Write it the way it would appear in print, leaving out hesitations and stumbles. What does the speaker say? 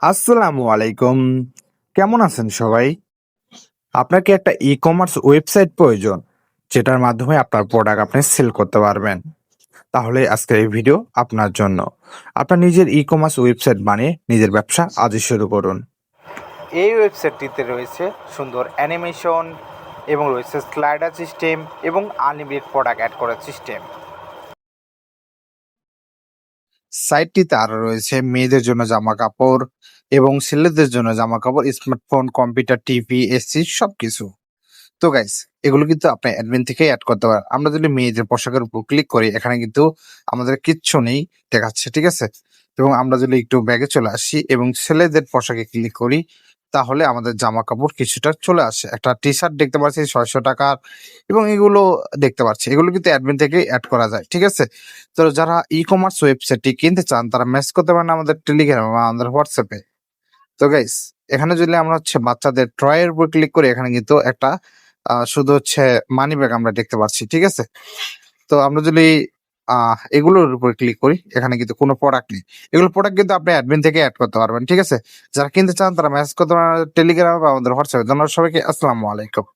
আসসালামু আলাইকুম। কেমন আছেন সবাই? আপনার কি একটা ই-কমার্স ওয়েবসাইট প্রয়োজন? যেটার মাধ্যমে আপনার প্রোডাক্ট আপনি সেল করতে পারবেন? তাহলে আজকের এই ভিডিও আপনার জন্য। আপনার নিজের ই-কমার্স ওয়েবসাইট বানিয়ে নিজের ব্যবসা আজই শুরু করুন। এই ওয়েবসাইটটিতে রয়েছে সুন্দর অ্যানিমেশন এবং রয়েছে স্লাইডার সিস্টেম এবং আনলিমিটেড প্রোডাক্ট অ্যাড করার সিস্টেম। সাইটটিতে আরো রয়েছে মেয়েদের জন্য জামাকাপড় এবং ছেলেদের জন্য জামাকাপড়, স্মার্টফোন, কম্পিউটার, টিভি, এসি সবকিছু। তো গাইস, এগুলো কিন্তু আপনি অ্যাডমিন থেকেই অ্যাড করতে পারেন। আমরা যদি মেয়েদের পোশাকের উপর ক্লিক করি, এখানে কিন্তু আমাদের কিচ্ছু নেই দেখাচ্ছে, ঠিক আছে? এবং আমরা যদি একটু ব্যাগে চলে আসি এবং ছেলেদের পোশাকে ক্লিক করি, তাহলে আমাদের জামা কাপড় কিছুটা চলে আসে। একটা টি শার্ট দেখতে পাচ্ছি ৬০০ টাকার এবং এগুলো দেখতে পাচ্ছি। এগুলো কিন্তু অ্যাডমিন থেকেই অ্যাড করা যায়, ঠিক আছে? তো যারা ই-কমার্স ওয়েবসাইটটি কিনতে চান, তারা মেসেজ করতে পারেন আমাদের টেলিগ্রামে বা আমাদের হোয়াটসঅ্যাপে। তো গাইস, এখানে যদি আমরা বাচ্চাদের টয়ের উপর ক্লিক করি, এখানে কিন্তু একটা শুধু মানি ব্যাগ আমরা দেখতে পাচ্ছি, ঠিক আছে? তো আমরা যদি এগুলোর উপর ক্লিক করি, এখানে কিন্তু কোনো প্রোডাক্ট নেই। এগুলো প্রোডাক্ট কিন্তু আপনি অ্যাডমিন থেকে এড করতে পারবেন, ঠিক আছে? যারা কিনতে চান তারা মেসেজ করতে পারেন টেলিগ্রামে বা আমাদের হোয়াটসঅ্যাপে। ধন্যবাদ সবাইকে। আসসালামু আলাইকুম।